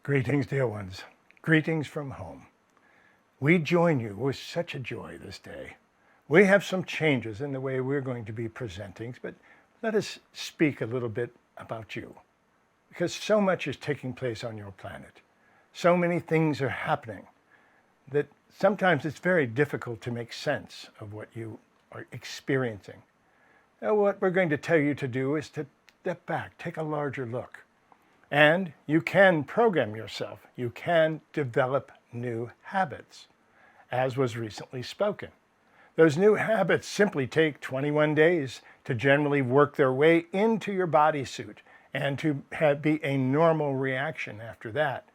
Greetings, dear ones. Greetings from home. We join you with such a joy this day. We have some changes in the way we're going to be presenting, but let us speak a little bit about you, because so much is taking place on your planet. So many things are happening that sometimes it's very difficult to make sense of what you are experiencing. Now, what we're going to tell you to do is to step back, take a larger look. And you can program yourself. You can develop new habits, as was recently spoken. Those new habits simply take 21 days to generally work their way into your bodysuit and to be a normal reaction after that.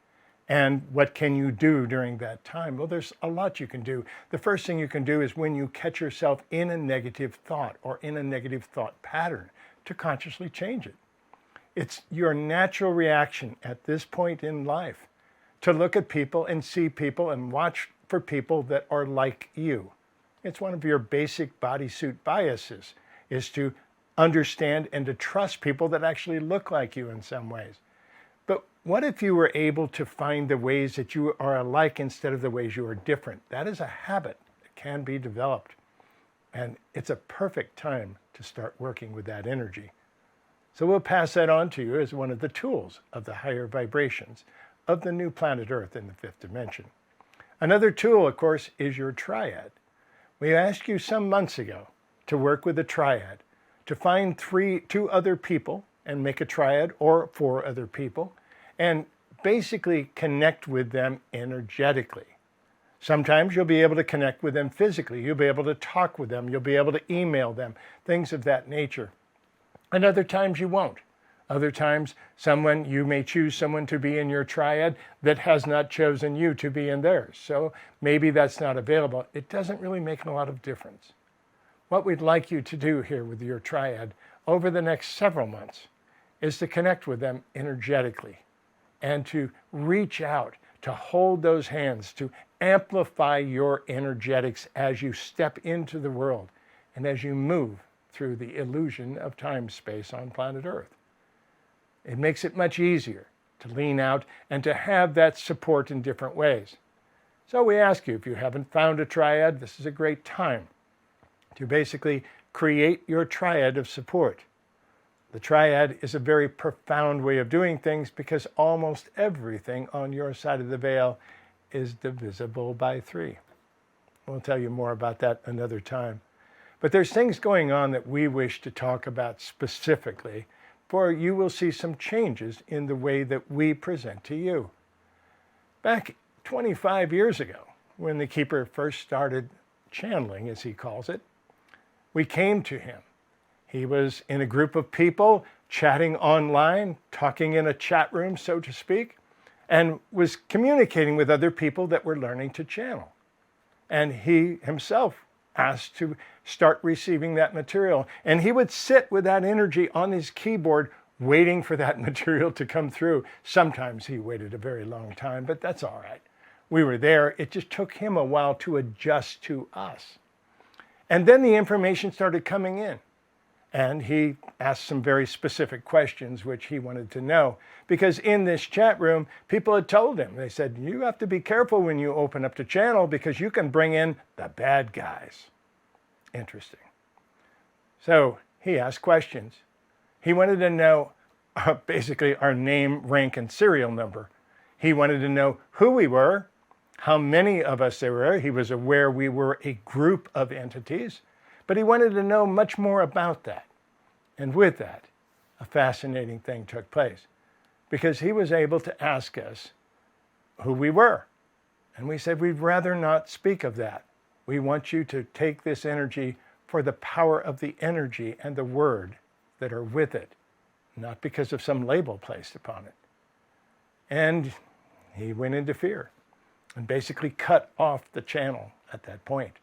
And what can you do during that time? Well, there's a lot you can do. The first thing you can do is when you catch yourself in a negative thought or in a negative thought pattern, to consciously change it. It's your natural reaction at this point in life to look at people and see people and watch for people that are like you. It's one of your basic bodysuit biases, is to understand and to trust people that actually look like you in some ways. But what if you were able to find the ways that you are alike instead of the ways you are different? That is a habit that can be developed. And it's a perfect time to start working with that energy. So we'll pass that on to you as one of the tools of the higher vibrations of the new planet Earth in the fifth dimension. Another tool, of course, is your triad. We asked you some months ago to work with a triad, to find two other people and make a triad, or 4 other people, and basically connect with them energetically. Sometimes you'll be able to connect with them physically. You'll be able to talk with them. You'll be able to email them, things of that nature. And other times you won't. Other times you may choose someone to be in your triad that has not chosen you to be in theirs. So maybe that's not available. It doesn't really make a lot of difference. What we'd like you to do here with your triad over the next several months is to connect with them energetically and to reach out, to hold those hands, to amplify your energetics as you step into the world and as you move through the illusion of time-space on planet Earth. It makes it much easier to lean out and to have that support in different ways. So we ask you, if you haven't found a triad, this is a great time to basically create your triad of support. The triad is a very profound way of doing things because almost everything on your side of the veil is divisible by 3. We'll tell you more about that another time. But there's things going on that we wish to talk about specifically, for you will see some changes in the way that we present to you. Back 25 years ago, when the Keeper first started channeling, as he calls it, we came to him. He was in a group of people chatting online, talking in a chat room, so to speak, and was communicating with other people that were learning to channel. And he himself asked to start receiving that material. And he would sit with that energy on his keyboard, waiting for that material to come through. Sometimes he waited a very long time, but that's all right. We were there. It just took him a while to adjust to us. And then the information started coming in. And he asked some very specific questions, which he wanted to know. Because in this chat room, people had told him, they said, you have to be careful when you open up the channel because you can bring in the bad guys. Interesting. So he asked questions. He wanted to know basically our name, rank, and serial number. He wanted to know who we were, how many of us there were. He was aware we were a group of entities. But he wanted to know much more about that. And with that, a fascinating thing took place because he was able to ask us who we were. And we said, we'd rather not speak of that. We want you to take this energy for the power of the energy and the word that are with it, not because of some label placed upon it. And he went into fear and basically cut off the channel at that point.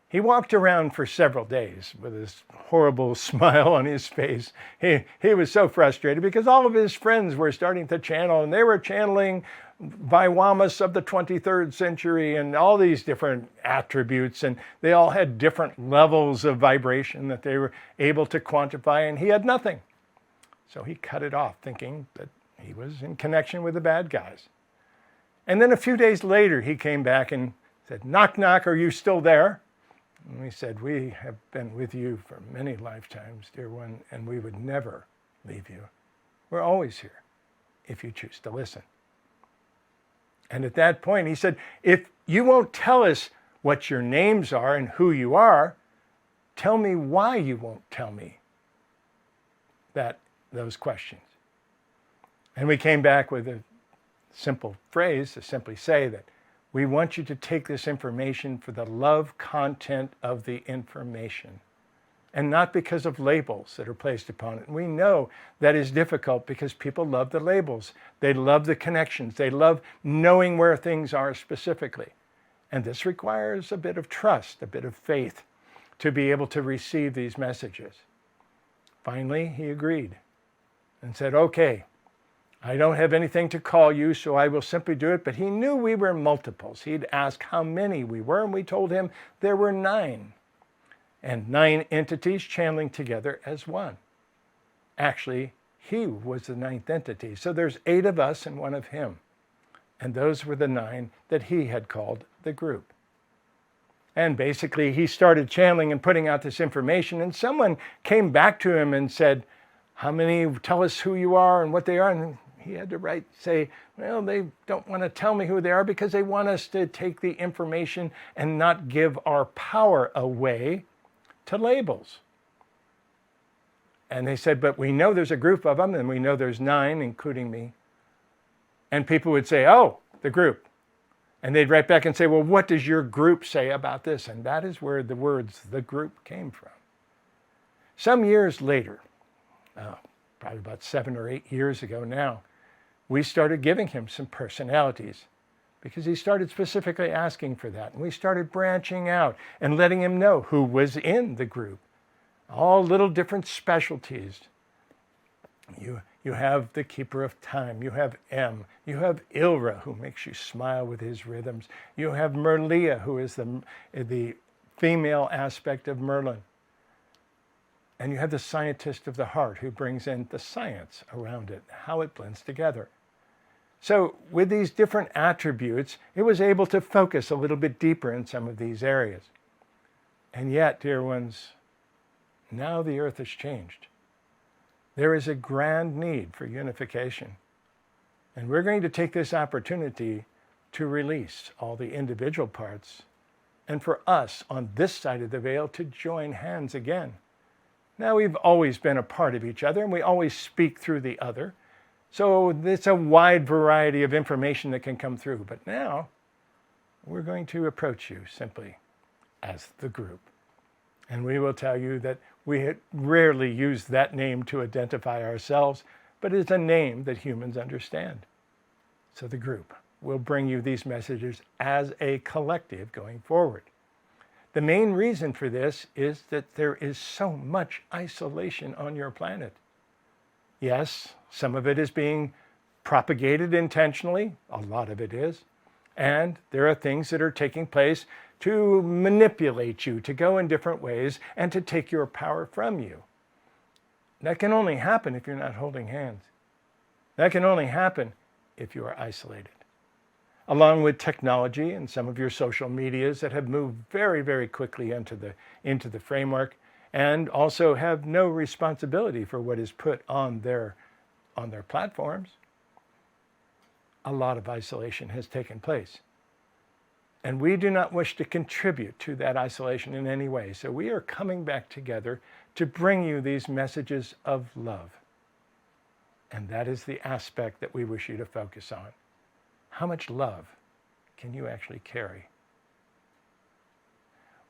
He walked around for several days with this horrible smile on his face. He was so frustrated because all of his friends were starting to channel, and they were channeling Viwamas of the 23rd century and all these different attributes, and they all had different levels of vibration that they were able to quantify, and he had nothing. So he cut it off, thinking that He was in connection with the bad guys. And then a few days later, he came back and said, "Knock, knock, are you still there?" And we said, "We have been with you for many lifetimes, dear one, and we would never leave you. We're always here if you choose to listen." And at that point, he said, "If you won't tell us what your names are and who you are, tell me why you won't tell me those questions." And we came back with a simple phrase to simply say that we want you to take this information for the love content of the information and not because of labels that are placed upon it. And we know that is difficult because people love the labels. They love the connections. They love knowing where things are specifically. And this requires a bit of trust, a bit of faith to be able to receive these messages. Finally, he agreed and said, "Okay, I don't have anything to call you, so I will simply do it." But he knew we were multiples. He'd asked how many we were, and we told him there were 9. And 9 entities channeling together as one. Actually, he was the 9th entity. So there's 8 of us and 1 of him. And those were the 9 that he had called the group. And basically, he started channeling and putting out this information, and someone came back to him and said, "How many tell us who you are and what they are?" And he had to say, "Well, they don't want to tell me who they are because they want us to take the information and not give our power away to labels." And they said, "But we know there's a group of them, and we know there's 9, including me." And people would say, "Oh, the group." And they'd write back and say, "Well, what does your group say about this?" And that is where the words "the group" came from. Some years later, probably about 7 or 8 years ago now, we started giving him some personalities because he started specifically asking for that. And we started branching out and letting him know who was in the group. All little different specialties. You have the Keeper of Time. You have M. You have Ilra, who makes you smile with his rhythms. You have Merlia, who is the female aspect of Merlin. And you have the Scientist of the Heart, who brings in the science around it, how it blends together. So with these different attributes, it was able to focus a little bit deeper in some of these areas. And yet, dear ones, now the earth has changed. There is a grand need for unification. And we're going to take this opportunity to release all the individual parts and for us on this side of the veil to join hands again. Now, we've always been a part of each other and we always speak through the other. So it's a wide variety of information that can come through. But now we're going to approach you simply as the group. And we will tell you that we rarely use that name to identify ourselves, but it's a name that humans understand. So the group will bring you these messages as a collective going forward. The main reason for this is that there is so much isolation on your planet. Yes, some of it is being propagated intentionally, a lot of it is, and there are things that are taking place to manipulate you, to go in different ways, and to take your power from you. That can only happen if you're not holding hands. That can only happen if you are isolated. Along with technology and some of your social medias that have moved very, very quickly into the framework and also have no responsibility for what is put on their platforms, a lot of isolation has taken place. And we do not wish to contribute to that isolation in any way. So we are coming back together to bring you these messages of love. And that is the aspect that we wish you to focus on. How much love can you actually carry?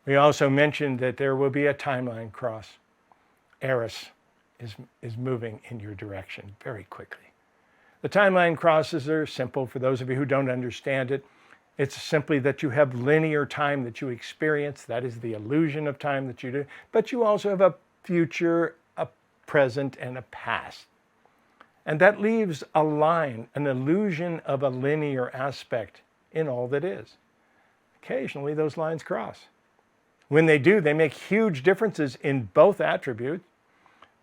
We also mentioned that there will be a timeline cross. Eris is moving in your direction very quickly. The timeline crosses are simple for those of you who don't understand it. It's simply that you have linear time that you experience. That is the illusion of time that you do. But you also have a future, a present, and a past. And that leaves a line, an illusion of a linear aspect in all that is. Occasionally, those lines cross. When they do, they make huge differences in both attributes.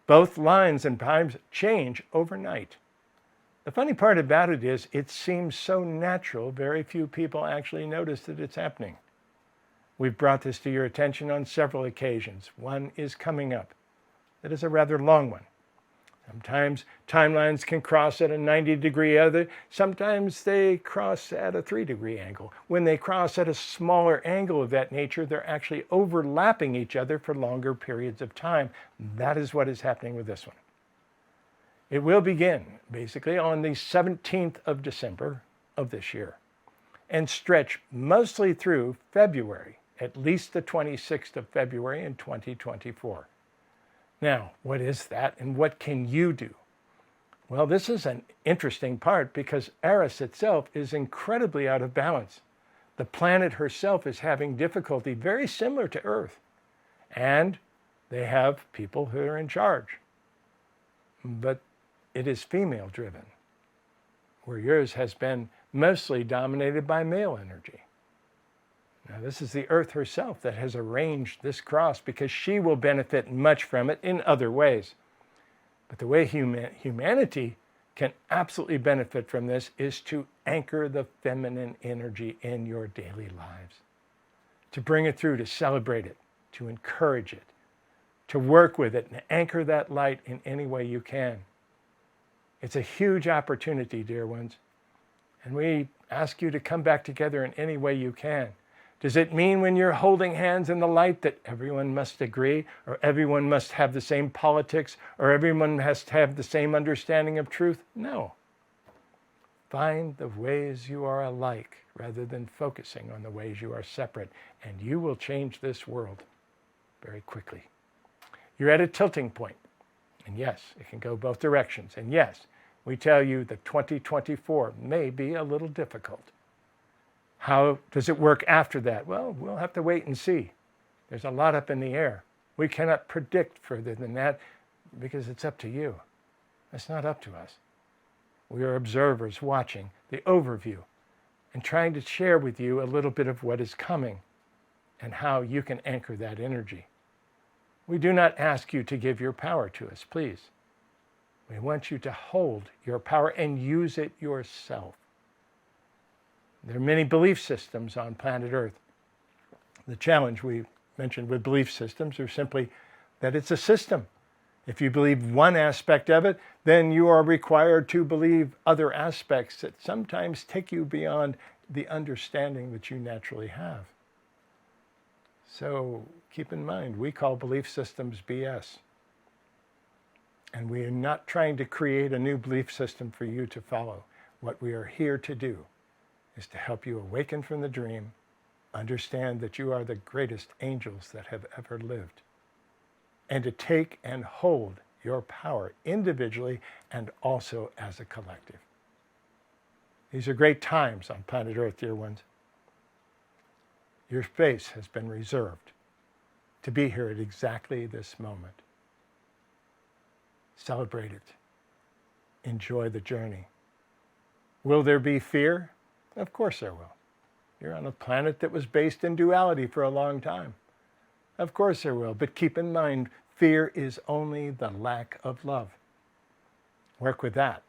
Both lines and times change overnight. The funny part about it is it seems so natural, very few people actually notice that it's happening. We've brought this to your attention on several occasions. One is coming up. That is a rather long one. Sometimes timelines can cross at a 90-degree angle. Sometimes they cross at a 3-degree angle. When they cross at a smaller angle of that nature, they're actually overlapping each other for longer periods of time. That is what is happening with this one. It will begin basically on the 17th of December of this year and stretch mostly through February, at least the 26th of February in 2024. Now, what is that and what can you do? Well, this is an interesting part because Eris itself is incredibly out of balance. The planet herself is having difficulty very similar to Earth, and they have people who are in charge. But it is female driven, where yours has been mostly dominated by male energy. Now, this is the Earth herself that has arranged this cross because she will benefit much from it in other ways. But the way humanity can absolutely benefit from this is to anchor the feminine energy in your daily lives, to bring it through, to celebrate it, to encourage it, to work with it and anchor that light in any way you can. It's a huge opportunity, dear ones, and we ask you to come back together in any way you can. Does it mean when you're holding hands in the light that everyone must agree, or everyone must have the same politics, or everyone has to have the same understanding of truth? No. Find the ways you are alike rather than focusing on the ways you are separate, and you will change this world very quickly. You're at a tilting point, and yes, it can go both directions, and yes, we tell you that 2024 may be a little difficult. How does it work after that? Well, we'll have to wait and see. There's a lot up in the air. We cannot predict further than that because it's up to you. It's not up to us. We are observers watching the overview and trying to share with you a little bit of what is coming and how you can anchor that energy. We do not ask you to give your power to us, please. We want you to hold your power and use it yourself. There are many belief systems on planet Earth. The challenge we mentioned with belief systems are simply that it's a system. If you believe one aspect of it, then you are required to believe other aspects that sometimes take you beyond the understanding that you naturally have. So keep in mind, we call belief systems BS. And we are not trying to create a new belief system for you to follow. What we are here to do is to help you awaken from the dream, understand that you are the greatest angels that have ever lived, and to take and hold your power individually and also as a collective. These are great times on planet Earth, dear ones. Your space has been reserved to be here at exactly this moment. Celebrate it. Enjoy the journey. Will there be fear? Of course there will. You're on a planet that was based in duality for a long time. Of course there will, but keep in mind, fear is only the lack of love. Work with that,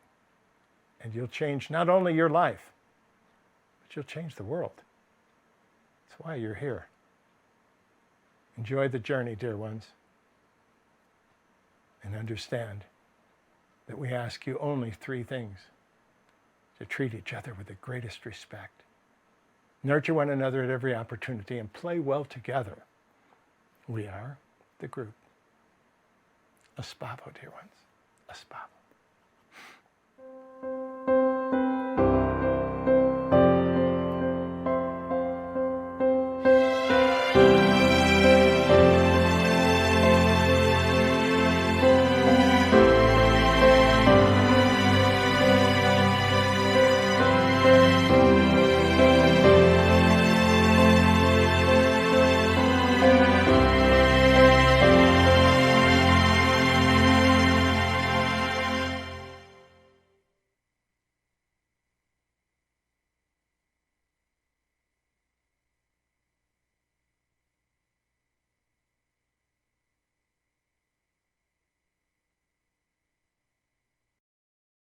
and you'll change not only your life, but you'll change the world. That's why you're here. Enjoy the journey, dear ones, and understand that we ask you only 3 things: to treat each other with the greatest respect, nurture one another at every opportunity, and play well together. We are the group. Aspavo, dear ones. Aspavo.